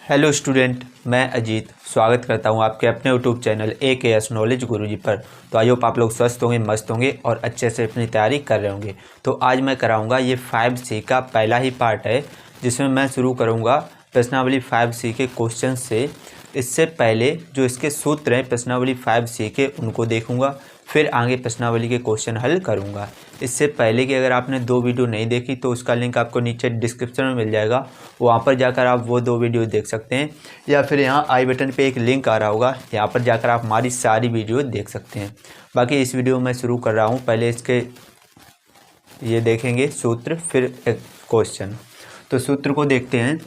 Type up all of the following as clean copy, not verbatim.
Hello student, मैं अजीत स्वागत करता हूं आपके अपने यूट्यूब चैनल AKS नॉलेज गुरुजी पर। तो आई होप आप लोग स्वस्थ होंगे, मस्त होंगे और अच्छे से अपनी तैयारी कर रहे होंगे। तो आज मैं कराऊंगा ये 5C का पहला ही पार्ट है, जिसमें मैं शुरू करूंगा प्रश्नावली 5C के क्वेश्चन से। इससे पहले जो इसके सूत्र हैं प्रश्नावली 5C के, उनको देखूंगा, फिर आगे प्रश्नावली के क्वेश्चन हल करूंगा। इससे पहले कि अगर आपने 2 वीडियो नहीं देखी तो उसका लिंक आपको नीचे डिस्क्रिप्शन में मिल जाएगा, वहाँ पर जाकर आप वो 2 वीडियो देख सकते हैं, या फिर यहाँ आई बटन पे एक लिंक आ रहा होगा, यहाँ पर जाकर आप हमारी सारी वीडियो देख सकते हैं। बाकी इस वीडियो में शुरू कर रहा हूँ, पहले इसके ये देखेंगे सूत्र, फिर एक क्वेश्चन। तो सूत्र को देखते हैं,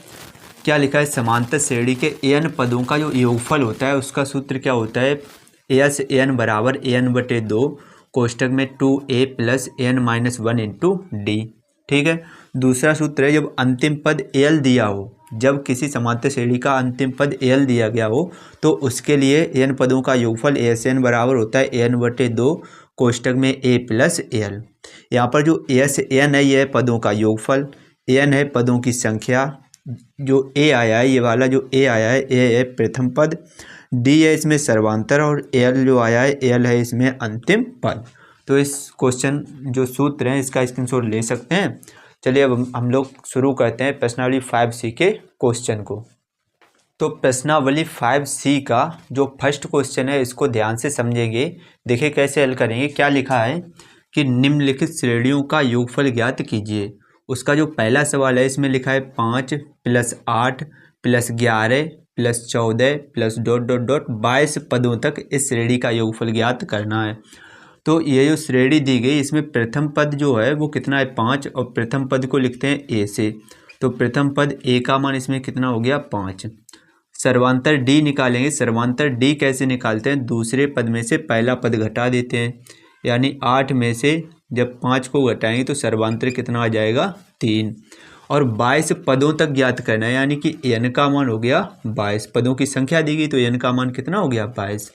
क्या लिखा है। समांतर श्रेणी के an पदों का जो योगफल होता है उसका सूत्र क्या होता है। एस एन बराबर an/2 कोष्टक में 2a plus n-1 into D. ठीक है। दूसरा सूत्र है, जब अंतिम पद al दिया हो, जब किसी समांतर श्रेणी का अंतिम पद al दिया गया हो तो उसके लिए n पदों का योगफल Sn बराबर होता है an/2 कोष्टक में a प्लस al। यहाँ पर जो Sn है यह पदों का योगफल, n है पदों की संख्या, जो a आया है ये वाला जो a आया है a है प्रथम पद, d है इसमें सर्वांतर और l जो आया है l है इसमें अंतिम पद। तो इस क्वेश्चन जो सूत्र हैं इसका स्क्रीनशॉट ले सकते हैं। चलिए अब हम लोग शुरू करते हैं प्रश्नावली 5C के क्वेश्चन को। तो प्रश्नावली 5C का जो फर्स्ट क्वेश्चन है इसको ध्यान से समझेंगे। देखिए कैसे हल करेंगे। क्या लिखा है कि निम्नलिखित श्रेणियों का योगफल ज्ञात कीजिए। उसका जो पहला सवाल है इसमें लिखा है 5 + 8 + 11 + 14 + ... 22 पदों तक इस श्रेणी का योगफल ज्ञात करना है। तो ये जो श्रेणी दी गई इसमें प्रथम पद जो है वो कितना है 5, और प्रथम पद को लिखते हैं a से। तो प्रथम पद a का मान इसमें कितना हो गया 5। सर्वांतर d निकालेंगे। सर्वांतर d कैसे निकालते हैं, दूसरे पद में से पहला पद घटा देते हैं, यानी 8 में से जब 5 को घटाएंगे तो सर्वांतर कितना आ जाएगा 3। और 22 पदों तक ज्ञात करना है, यानी कि n का मान हो गया 22। पदों की संख्या दी गई तो n का मान कितना हो गया 22।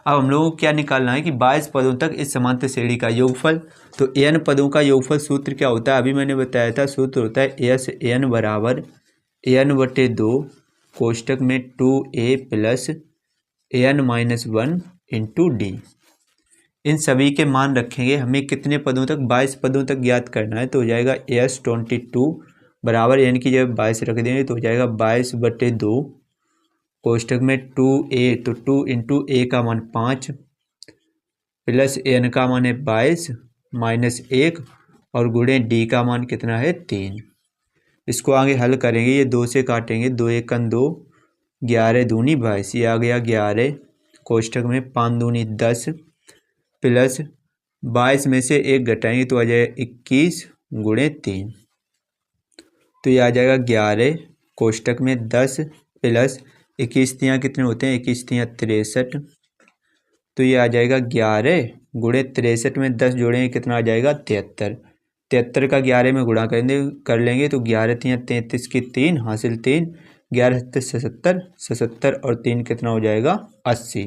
अब हम लोगों को क्या निकालना है कि 22 पदों तक इस समांतर श्रेणी का योगफल। तो n पदों का योगफल सूत्र क्या होता है, अभी मैंने बताया था, सूत्र होता है Sn बराबर n/2 कोष्टक में 2a plus n-1 into D. इन सभी के मान रखेंगे। हमें कितने पदों तक 22 पदों तक ज्ञात करना है, तो हो जाएगा S22 बराबर n की जगह 22 रख देंगे तो हो जाएगा 22/2 कोष्टक में 2a, तो 2 इंटू a का मान 5 प्लस n का मान है 22 -1 और गुणे d का मान कितना है 3। इसको आगे हल करेंगे, ये 2 से काटेंगे, 2 × 2 11 दूनी 22, ये आ गया 11 कोष्टक में 5 दूनी 10 प्लस 22 में से 1 घटाएंगे तो आ जाएगा 21 गुणे 3। तो ये आ जाएगा 11 कोष्टक में 10 प्लस 21 तियाँ कितने होते हैं, 21 तियाँ 63, तो ये आ जाएगा 11 गुणे 63 में 10 जोड़ेंगे कितना आ जाएगा 73। 73 का 11 में गुणा कर लेंगे तो 11 तियाँ 33 की 3 हासिल 3, 11 77, 77 और 3 कितना हो जाएगा 80,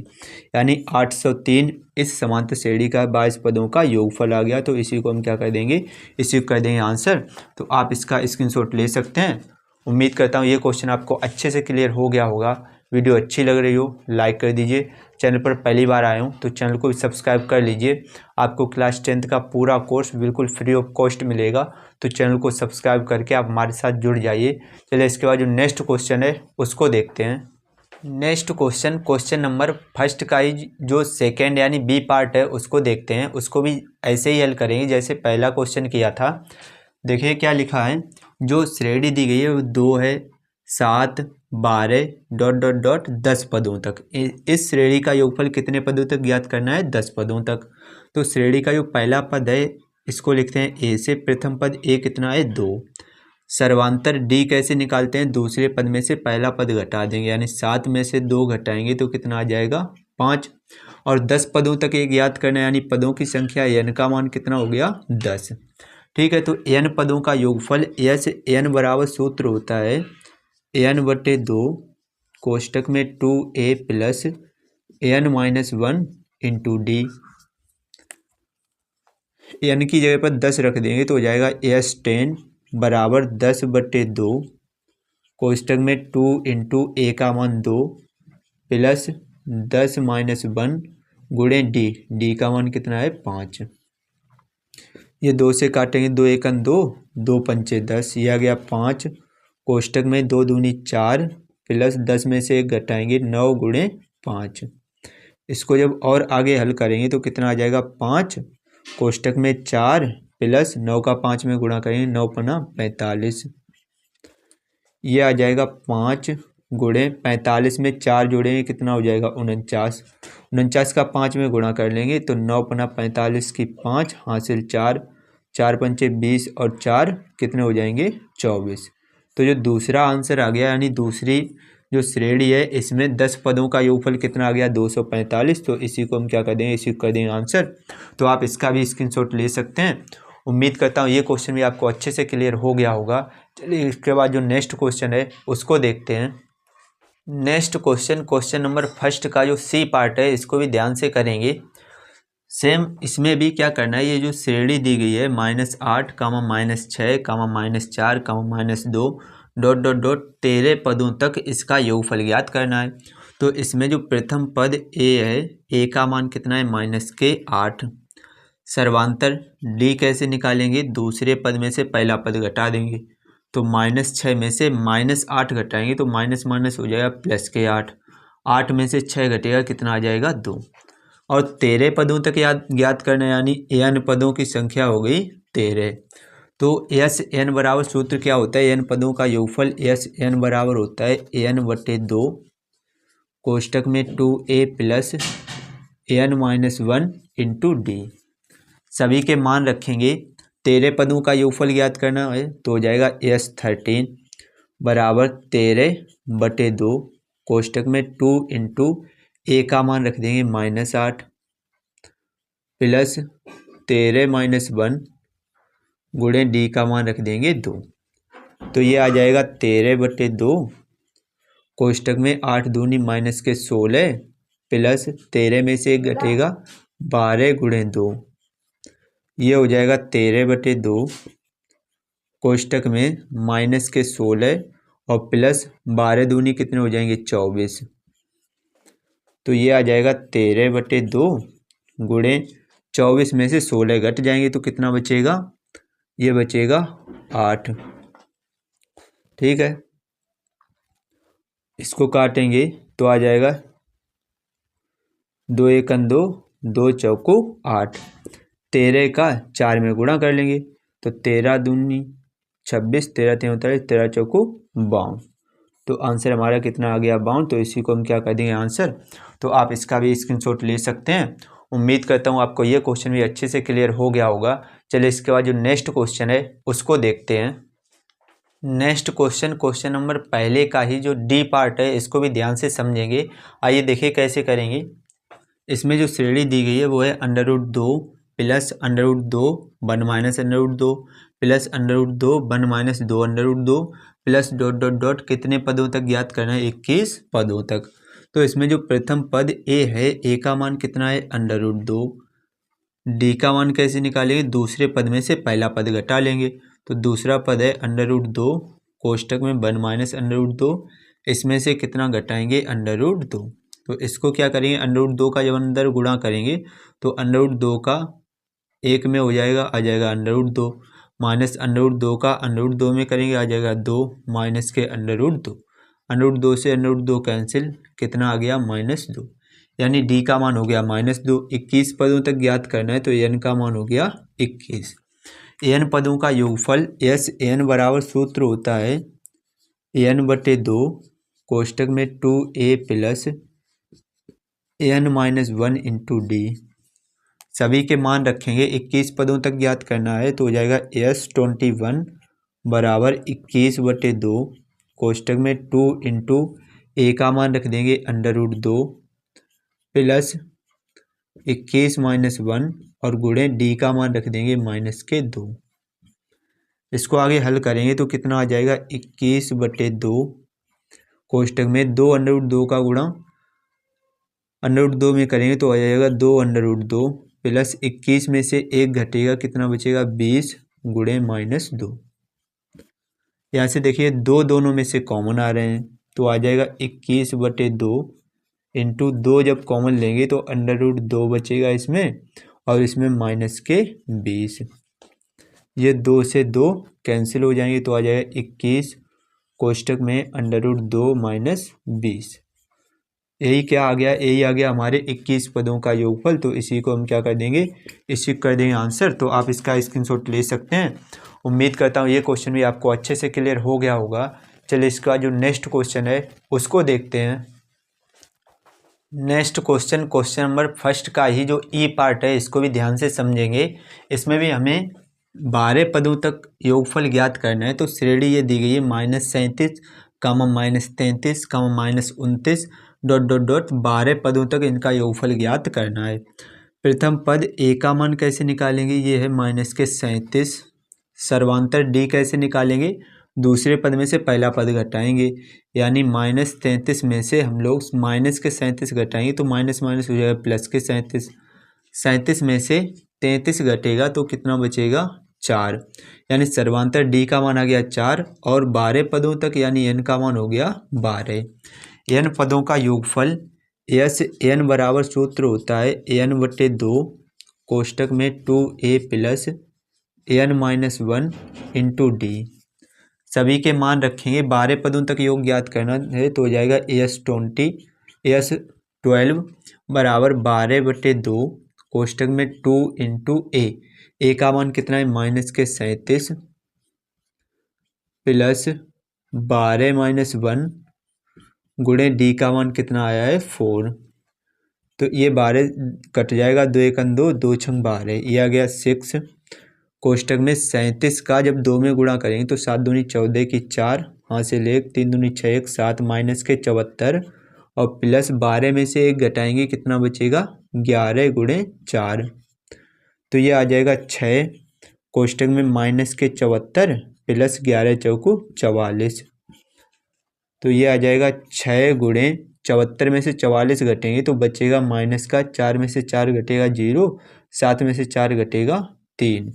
यानी 803 इस समांतर श्रेणी का 22 पदों का योगफल आ गया। तो इसी को हम क्या कर देंगे, इसी को कर देंगे आंसर। तो आप इसका स्क्रीनशॉट ले सकते हैं। उम्मीद करता हूँ ये क्वेश्चन आपको अच्छे से क्लियर हो गया होगा। वीडियो अच्छी लग रही हो लाइक कर दीजिए। चैनल पर पहली बार आए हो तो चैनल को भी सब्सक्राइब कर लीजिए। आपको क्लास 10th का पूरा कोर्स बिल्कुल फ्री ऑफ कॉस्ट मिलेगा, तो चैनल को सब्सक्राइब करके आप हमारे साथ जुड़ जाइए। चलिए इसके बाद जो नेक्स्ट क्वेश्चन है उसको देखते हैं। Next question, question number first का ही जो सेकेंड यानी बी पार्ट है उसको देखते हैं। उसको भी ऐसे ही हल करेंगे जैसे पहला क्वेश्चन किया था। देखिए क्या लिखा है, जो श्रेणी दी गई है वो 2 है, 7, 12 ... 10 पदों तक। इस श्रेणी का योगफल कितने पदों तक ज्ञात करना है, 10 पदों तक। तो श्रेणी का जो पहला पद है इसको लिखते हैं a से। प्रथम पद a कितना है 2। सर्वांतर d कैसे निकालते हैं, दूसरे पद में से पहला पद घटा देंगे, यानी 7 में से 2 घटाएंगे तो कितना आ जाएगा 5। और 10 पदों तक ये ज्ञात करना है, यानी पदों की संख्या n का मान कितना हो गया 10। ठीक है। तो n पदों का योगफल Sn बराबर सूत्र होता है n/2 कोष्टक में 2a plus n-1 into D. n की जगह पर 10 रख देंगे तो हो जाएगा S10 बराबर 10/2 कोष्टक में 2 इंटू ए का मान 2 प्लस 10 माइनस 1 गुणे डी, डी का मान कितना है 5। ये 2 से काटेंगे, 2 एकन 2, 2 पंचे 10, ये आ गया 5। कोष्टक में 2 दूनी 4 प्लस 10 में से 1 घटाएंगे 9 गुणे 5। इसको जब और आगे हल करेंगे तो कितना आ जाएगा 5। कोष्टक में 4 प्लस 9 का 5 में गुणा करेंगे, 9 पना 45। ये आ जाएगा 5 गुणे 45 में 4 जोड़ेंगे कितना हो जाएगा 49। 49 का 5 में गुणा कर लेंगे तो 9 पना 45 की 5 हासिल 4, 4 पंचे 20 और 4 कितने हो जाएंगे 24। तो जो दूसरा आंसर आ गया यानी दूसरी जो श्रेणी है इसमें 10 पदों का योगफल कितना आ गया 245। तो इसी को हम क्या कर देंगे, इसी को कर देंगे आंसर। तो आप इसका भी स्क्रीनशॉट ले सकते हैं। उम्मीद करता हूँ ये क्वेश्चन भी आपको अच्छे से क्लियर हो गया होगा। चलिए इसके बाद जो नेक्स्ट क्वेश्चन है उसको देखते हैं। Next question, question number first का जो सी पार्ट है इसको भी ध्यान से करेंगे। सेम इसमें भी क्या करना है, ये जो श्रेणी दी गई है -8 कामा -6 कामा -4 कामा -2 डॉट डॉट डॉट 13 पदों तक इसका योगफल ज्ञात करना है। तो इसमें जो प्रथम पद ए है, ए का मान कितना है -8। सर्वांतर डी कैसे निकालेंगे, दूसरे पद में से पहला पद घटा देंगे तो -6 में से -8 घटाएंगे तो माइनस माइनस हो जाएगा +8। 8 में से 6 घटेगा कितना आ जाएगा 2। और 13 पदों तक ज्ञात करना यानी n पदों की संख्या हो गई 13। तो एस एन बराबर सूत्र क्या होता है, n पदों का योगफल एस एन बराबर होता है n/2 कोष्टक में 2a plus n-1 into D. सभी के मान रखेंगे। 13 पदों का योगफल ज्ञात करना है तो हो जाएगा S13 बराबर 13/2 कोष्टक में 2 इंटू ए का मान रख देंगे -8 प्लस 13-1 गुणे डी का मान रख देंगे 2। तो ये आ जाएगा 13/2 कोष्टक में 8 दूनी माइनस के 16 प्लस 13 में से 1 घटेगा 12 गुणे 2। ये हो जाएगा 13/2 कोष्टक में माइनस के 16 और प्लस 12 दूनी कितने हो जाएंगे 24। तो ये आ जाएगा 13/2 गुणे 24 में से 16 घट जाएंगे तो कितना बचेगा, ये बचेगा 8। ठीक है, इसको काटेंगे तो आ जाएगा 2 एकन 2, 2 चौको 8। 13 का 4 में गुणा कर लेंगे तो 13 दूनी 26, 13 3 39, 13 चौको 52। तो आंसर हमारा कितना आ गया 52। तो इसी को हम क्या कर देंगे आंसर। तो आप इसका भी स्क्रीनशॉट ले सकते हैं। उम्मीद करता हूँ आपको ये क्वेश्चन भी अच्छे से क्लियर हो गया होगा। चलिए इसके बाद जो नेक्स्ट क्वेश्चन है उसको देखते हैं। नेक्स्ट क्वेश्चन, क्वेश्चन नंबर पहले का ही जो डी पार्ट है इसको भी ध्यान से समझेंगे। आइए देखिए कैसे करेंगे। इसमें जो श्रेणी दी गई है वो है √2 plus √2 1 minus √2 plus √2 1 minus 2 √2 plus dot dot dot कितने पदों तक ज्ञात करना है 21 पदों तक। तो इसमें जो प्रथम पद ए है, ए का मान कितना है √2। डी का मान कैसे निकालेंगे, दूसरे पद में से पहला पद घटा लेंगे तो दूसरा पद है √2 कोष्टक में 1 माइनस √2, इसमें से कितना घटाएंगे √2। तो इसको क्या करेंगे, √2 का जब अंदर गुणा करेंगे तो √2 का 1 में हो जाएगा, आ जाएगा √2 माइनस √2 का √2 में करेंगे आ जाएगा 2 माइनस के √2। √2 से √2 कैंसिल, कितना आ गया -2। यानी डी का मान हो गया -2। 21 पदों तक ज्ञात करना है तो एन का मान हो गया 21। एन पदों का योगफल एस एन बराबर सूत्र होता है n/2 कोष्टक में 2a plus n-1 into D. सभी के मान रखेंगे। 21 पदों तक ज्ञात करना है तो हो जाएगा S21 बराबर 21/2 कोष्टक में 2 इंटू ए का मान रख देंगे √2 प्लस 21-1 और गुणे डी का मान रख देंगे -2। इसको आगे हल करेंगे तो कितना आ जाएगा 21/2 कोष्टक में 2 √2 का गुणा √2 में करेंगे तो आ जाएगा 2 √2 प्लस 21 में से 1 घटेगा कितना बचेगा 20 गुणे -2। यहाँ से देखिए दो दोनों में से कॉमन आ रहे हैं तो आ जाएगा 21/2 इंटू 2 जब कॉमन लेंगे तो √2 बचेगा इसमें और इसमें -20। ये 2 से 2 कैंसिल हो जाएंगे तो आ जाएगा 21 कोष्टक में √2 - 20। यही क्या आ गया, यही आ गया हमारे 21 पदों का योगफल। तो इसी को हम क्या कर देंगे, इसी कर देंगे आंसर। तो आप इसका स्क्रीनशॉट ले सकते हैं। उम्मीद करता हूँ ये क्वेश्चन भी आपको अच्छे से क्लियर हो गया होगा। चलिए इसका जो नेक्स्ट क्वेश्चन है उसको देखते हैं। Next question, question number first का ही जो ई पार्ट है इसको भी ध्यान से समझेंगे। इसमें भी हमें 12 पदों तक योगफल ज्ञात करना है। तो श्रेणी ये दी गई है -37, -33, -29 ... 12 पदों तक इनका योगफल ज्ञात करना है। प्रथम पद ए का मान कैसे निकालेंगे, ये है -37। सर्वांतर डी कैसे निकालेंगे, दूसरे पद में से पहला पद घटाएंगे, यानी -33 में से हम लोग माइनस के 37 घटाएंगे तो माइनस माइनस हो जाएगा प्लस के 37। 37 में से 33 घटेगा तो कितना बचेगा, 4। यानी सर्वांतर डी का मान आ गया 4 और 12 पदों तक यानी एन का मान हो गया 12। एन पदों का योगफल एस एन बराबर सूत्र होता है n/2 कोष्टक में 2a + n-1 इंटू डी। सभी के मान रखेंगे। 12 पदों तक योग ज्ञात करना है तो हो जाएगा S12 बराबर 12/2 कोष्टक में 2 इंटू ए का मान कितना है -37 प्लस 12-1 गुणे डी का मान कितना आया है 4। तो ये 12 कट जाएगा, 2 × 2 2 × 12, ये आ गया 6 कोष्टक में 37 का जब 2 में गुणा करेंगे तो 7 दूनी 14 की 4, हासिल 1, 3 दूनी 6 1 7 माइनस के 74 और प्लस 12 में से 1 घटाएंगे कितना बचेगा 11 × 4। तो ये आ जाएगा 6 कोष्टक में माइनस के 74 प्लस 11 चौको 44। तो ये आ जाएगा 6 × 74 में से 44 घटेंगे तो बचेगा माइनस का, 4 में से 4 घटेगा 0, 7 में से 4 घटेगा 3,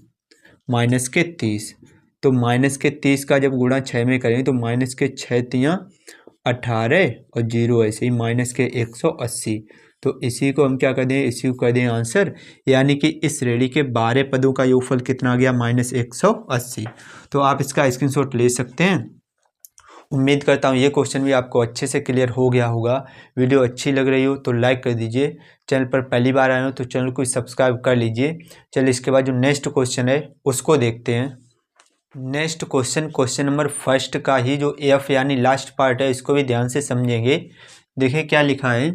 माइनस के 30। तो माइनस के 30 का जब गुणा 6 में करेंगे तो माइनस के 6 × 18 और 0 ऐसे ही माइनस के 180। तो इसी को हम क्या कर दें, इसी को कर दें आंसर। यानी कि इस श्रेणी के 12 पदों का योगफल कितना आ गया -180। तो आप इसका स्क्रीनशॉट ले सकते हैं। उम्मीद करता हूँ ये क्वेश्चन भी आपको अच्छे से क्लियर हो गया होगा। वीडियो अच्छी लग रही हो तो लाइक कर दीजिए, चैनल पर पहली बार आए हो तो चैनल को सब्सक्राइब कर लीजिए। चलिए इसके बाद जो नेक्स्ट क्वेश्चन है उसको देखते हैं। Next question, question number first का ही जो एफ यानी लास्ट पार्ट है इसको भी ध्यान से समझेंगे। देखिए क्या लिखा है,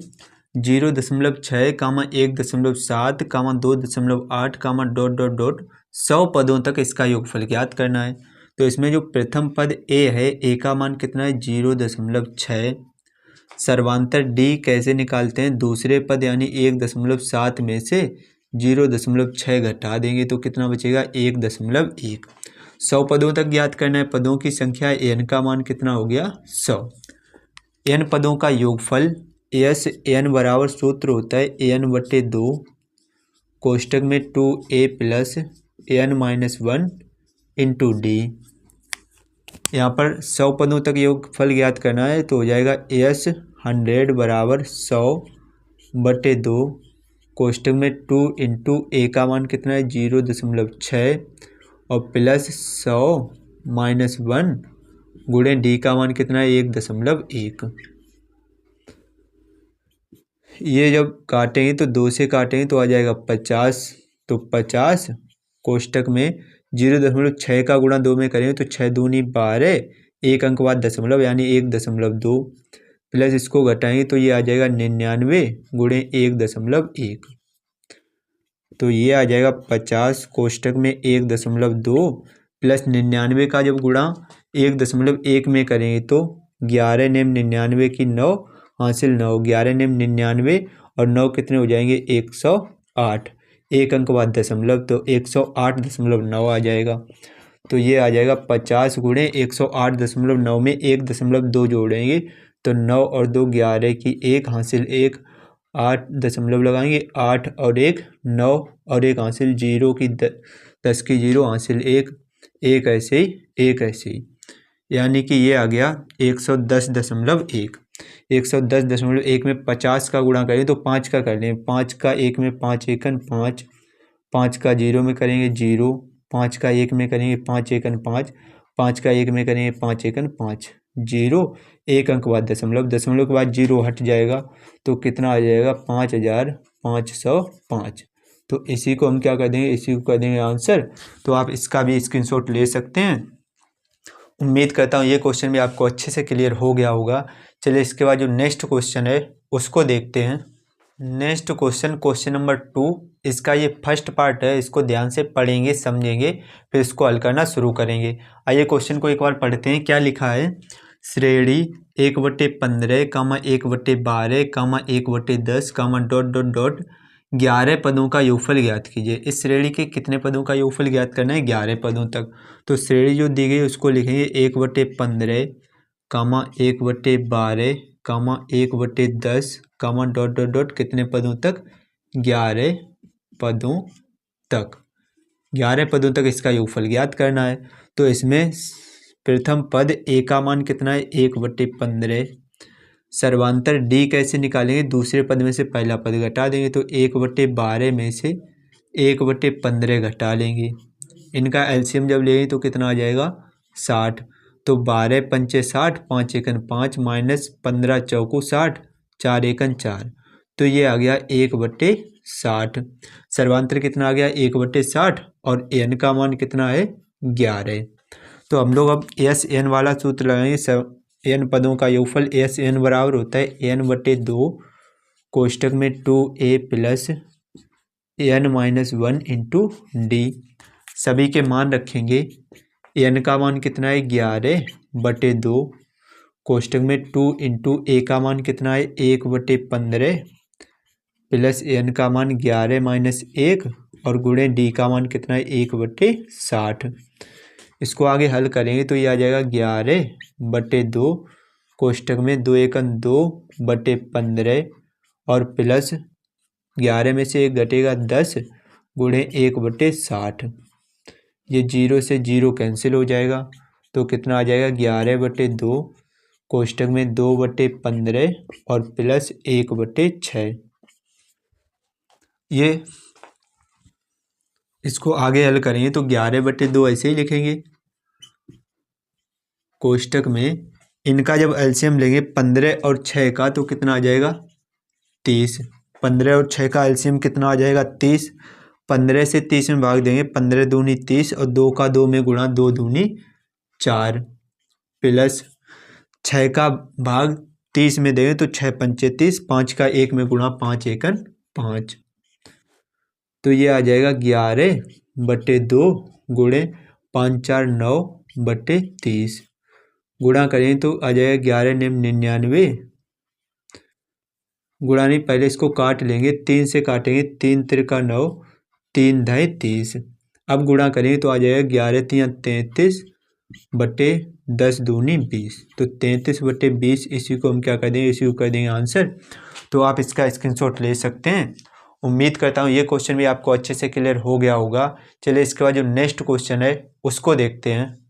0.6, 1.7, 2.8, ... 100 पदों तक इसका योगफल ज्ञात करना है। तो इसमें जो प्रथम पद ए है, ए का मान कितना है 0.6। सर्वांतर डी कैसे निकालते हैं, दूसरे पद यानी 1.7 में से 0.6 घटा देंगे तो कितना बचेगा 1.1। 100 पदों तक ज्ञात करना है। पदों की संख्या एन का मान कितना हो गया 100। एन पदों का योगफल एस एन बराबर सूत्र होता है n/2 कोष्टक में 2a + n-1 इंटू डी। यहाँ पर 100 पदों तक योगफल ज्ञात करना है तो हो जाएगा S100 बराबर 100/2 कोष्टक में 2 इंटू ए का मान कितना है 0.6 और प्लस 100 - 1 गुणे डी का मान कितना है 1.1। ये जब काटेंगे तो 2 से काटेंगे तो आ जाएगा 50। तो 50 कोष्टक में 0.6 का गुणा 2 में करेंगे तो 6 दूनी 12, 1 अंक बाद दशमलव यानी 1.2 प्लस इसको घटाएंगे तो ये आ जाएगा 99 गुणे 1.1। तो ये आ जाएगा 50 कोष्टक में 1.2 प्लस 99 का जब गुणा 1.1 में करेंगे तो 11 नेम 99 की 9 हासिल 9, 11 नेम 99 और 9 कितने हो जाएंगे 108, 1 अंक बाद दशमलव तो 108.9 आ जाएगा। तो ये आ जाएगा 50 गुणे 108.9 में 1.2 जोड़ेंगे तो 9 और 2 11 की 1 हासिल 1, 8 दशमलव लगाएंगे 8 और 1 9 और 1 हासिल 0 की 10 की 0 हासिल 1 1 ऐसे ही 1 ऐसे ही। यानी कि ये आ गया 110.1। 110.1 में 50 का गुणा करें तो 5 का कर लें। 5 का 1 में 5 एकन 5, 5 का 0 में करेंगे 0, 5 का 1 में करेंगे 5 एकन 5, 5 का 1 में करेंगे 5 एकन 5, 0, 1 अंक बाद दशमलव, दशमलव के बाद 0 हट जाएगा तो कितना आ जाएगा 5505। तो इसी को हम क्या कर देंगे, इसी को कर देंगे आंसर। तो आप इसका भी स्क्रीनशॉट ले सकते हैं। उम्मीद करता हूँ ये क्वेश्चन भी आपको अच्छे से क्लियर हो गया होगा। चलिए इसके बाद जो नेक्स्ट क्वेश्चन है उसको देखते हैं। नेक्स्ट क्वेश्चन, क्वेश्चन नंबर 2, इसका ये फर्स्ट पार्ट है, इसको ध्यान से पढ़ेंगे समझेंगे फिर इसको हल करना शुरू करेंगे। आइए क्वेश्चन को एक बार पढ़ते हैं। क्या लिखा है, श्रेणी 1/15, 1/12, 1/10, डॉट डॉट डॉट 11 पदों का योगफल ज्ञात कीजिए। इस श्रेणी के कितने पदों का योगफल ज्ञात करना है, 11 पदों तक। तो श्रेणी जो दी गई उसको लिखेंगे 1/15, 1/12, 1/10, डॉट डॉट डॉट कितने पदों तक, 11 पदों तक। 11 पदों तक इसका योगफल ज्ञात करना है। तो इसमें प्रथम पद ए का मान कितना है, 1/15। सर्वांतर डी कैसे निकालेंगे, दूसरे पद में से पहला पद घटा देंगे तो 1/12 में से 1/15 घटा लेंगे। इनका एलसीएम जब लेंगे तो कितना आ जाएगा 60। तो 12 पंचे 60, 5 एकन 5 माइनस 15 चौको 60, 4 एकन 4। तो ये आ गया 1/60। सर्वांतर कितना आ गया 1/60 और एन का मान कितना है 11। तो हम लोग अब एस एन वाला सूत्र लगाएंगे। एन पदों का योगफल एस एन बराबर होता है n/2 कोष्टक में 2a plus n-1 into D. सभी के मान रखेंगे। एन का मान कितना है 11/2 कोष्टक में 2 इंटू ए का मान कितना है 1/15 प्लस एन का मान 11 माइनस 1 और गुणे डी का मान कितना है 1/60। इसको आगे हल करेंगे तो ये आ जाएगा 11/2 कोष्टक में 2 एकन 2/15 और प्लस 11 में से 1 घटेगा 10 गुणे 1/60। ये 0 से 0 कैंसिल हो जाएगा तो कितना आ जाएगा 11/2 कोष्टक में 2/15 और प्लस 1/6। ये इसको आगे हल करेंगे तो 11/2 ऐसे ही लिखेंगे। कोष्टक में इनका जब एलसीएम लेंगे 15 और 6 का तो कितना आ जाएगा 30। 15 और 6 का एलसीएम कितना आ जाएगा 30। 15 से 30 में भाग देंगे, 15 दूनी 30 और 2 का 2 में गुणा, 2 दूनी 4 प्लस 6 का भाग 30 में देंगे तो 6 पंचे 30, 5 का 1 में गुणा, 5 एकन 5। तो ये आ जाएगा 11/2 गुणे 5 4 9/30 गुणा करें तो आ जाएगा 11×99 गुणा नहीं, पहले इसको काट लेंगे, 3 से काटेंगे, 3 त्रिका 9, 3 ढाई 30। अब गुणा करेंगे तो आ जाएगा 11×3 = 33/10 दूनी 20। तो 33/20 इसी को हम क्या कर देंगे, इसी को कर देंगे आंसर। तो आप इसका स्क्रीनशॉट ले सकते हैं। उम्मीद करता हूँ ये क्वेश्चन भी आपको अच्छे से क्लियर हो गया होगा। चलिए इसके बाद जो नेक्स्ट क्वेश्चन है उसको देखते हैं।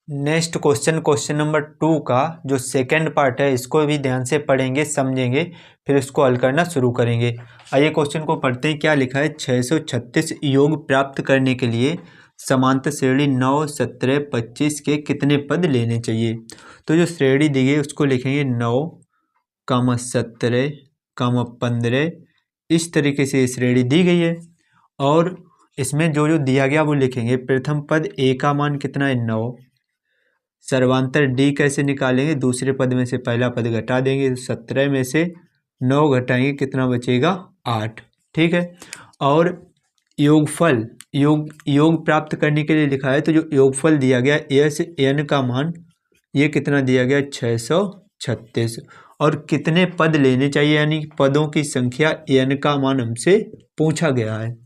नेक्स्ट क्वेश्चन, क्वेश्चन नंबर 2 का जो सेकंड पार्ट है इसको भी ध्यान से पढ़ेंगे समझेंगे फिर इसको हल करना शुरू करेंगे। आइए क्वेश्चन को पढ़ते हैं। क्या लिखा है, 636 योग प्राप्त करने के लिए समांतर श्रेणी 9, 17, 25 के कितने पद लेने चाहिए। तो जो श्रेणी दी गई उसको लिखेंगे 9, 17, 15। इस तरीके से श्रेणी दी गई है और इसमें जो जो दिया गया वो लिखेंगे। प्रथम पद ए का मान कितना है 9। सर्वांतर डी कैसे निकालेंगे, दूसरे पद में से पहला पद घटा देंगे, 17 में से 9 घटाएंगे कितना बचेगा 8। ठीक है। और योगफल, योग प्राप्त करने के लिए लिखा है तो जो योगफल दिया गया एस एन का मान ये कितना दिया गया 636 और कितने पद लेने चाहिए यानी पदों की संख्या एन का मान हमसे पूछा गया है।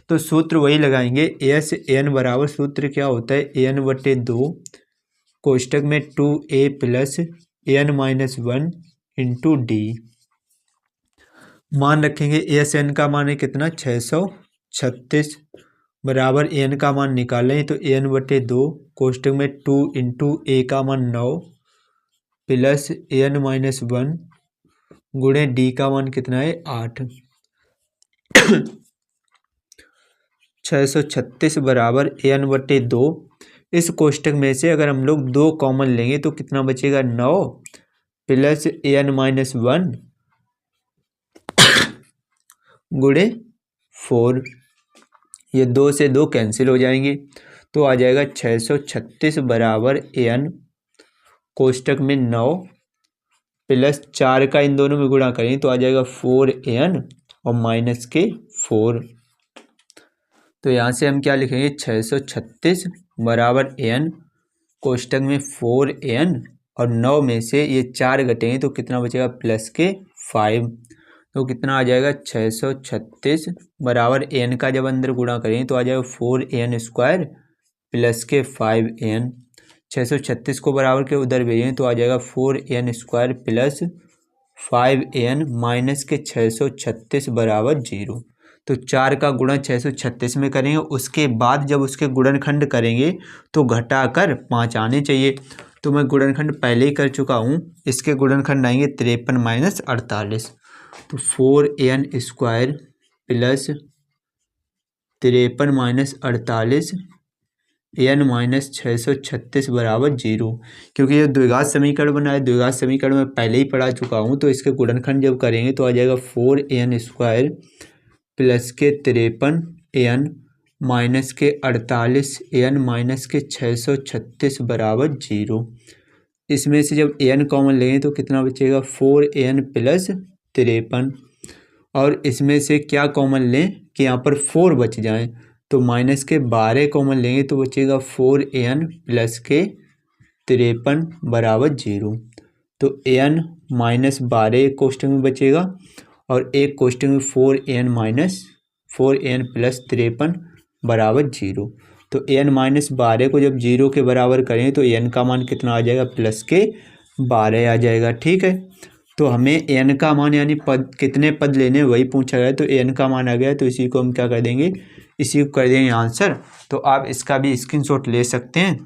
तो सूत्र वही लगाएंगे, एस एन बराबर सूत्र क्या होता है n/2 कोष्टक में 2a plus n-1 into D. मान रखेंगे एस एन का मान है कितना 636 बराबर एन का मान निकालें तो एन बटे 2 कोष्टक में 2 इंटू ए का मान 9 प्लस एन माइनस 1 गुणे डी का मान कितना है 8। 636 बराबर एन बटे 2। इस कोष्टक में से अगर हम लोग 2 कॉमन लेंगे तो कितना बचेगा 9 प्लस एन माइनस 1 गुणे 4। ये 2 से 2 कैंसिल हो जाएंगे तो आ जाएगा 636 बराबर एन कोष्टक में 9 प्लस 4 का इन दोनों में गुणा करें तो आ जाएगा 4n और माइनस के 4। तो यहाँ से हम क्या लिखेंगे 636 बराबर n कोष्टक में 4n और 9 में से ये 4 घटेंगे तो कितना बचेगा प्लस के 5। तो कितना आ जाएगा 636 बराबर n का जब अंदर गुणा करें तो आ जाएगा 4n स्क्वायर प्लस के 5n। 636 को बराबर के उधर भेजें तो आ जाएगा 4n square plus 5n minus के 636 बराबर 0। तो 4 का गुणा 636 में करेंगे, उसके बाद जब उसके गुणनखंड करेंगे तो घटाकर 5 आने चाहिए। तो मैं गुणनखंड पहले ही कर चुका हूँ, इसके गुणनखंड आएंगे 53 माइनस 48। तो 4n square plus 53 minus 48 n minus 636 बराबर 0। क्योंकि ये द्विघात समीकरण बना है, द्विघात समीकरण में पहले ही पढ़ा चुका हूँ, तो इसके गुणनखंड जब करेंगे तो आ जाएगा 4n स्क्वायर प्लस के 53n माइनस के 48n माइनस के 636 बराबर 0। इसमें से जब n कॉमन लेंगे तो कितना बचेगा 4n प्लस 53 और इसमें से क्या कॉमन लें कि यहाँ पर 4 बच जाएं तो माइनस के 12 कॉमन लेंगे तो बचेगा 4n प्लस के 53 बराबर 0। तो n माइनस 12 कोष्टक में बचेगा और एक कोष्टक में 4n माइनस 4n प्लस 53 बराबर 0। तो n माइनस 12 को जब 0 के बराबर करें तो n का मान कितना आ जाएगा प्लस के 12 आ जाएगा। ठीक है, तो हमें n का मान यानी पद कितने पद लेने वही पूछा गया, तो n का मान आ गया तो इसी को हम क्या कर देंगे, इसी को कर देंगे आंसर। तो आप इसका भी स्क्रीनशॉट ले सकते हैं।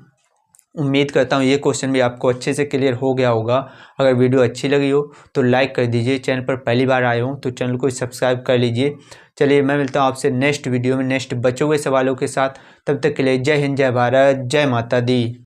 उम्मीद करता हूँ ये क्वेश्चन भी आपको अच्छे से क्लियर हो गया होगा। अगर वीडियो अच्छी लगी हो तो लाइक कर दीजिए, चैनल पर पहली बार आए हो तो चैनल को सब्सक्राइब कर लीजिए। चलिए मैं मिलता हूँ आपसे नेक्स्ट वीडियो में नेक्स्ट बचे हुए सवालों के साथ। तब तक के लिए जय हिंद, जय भारत, जय माता दी।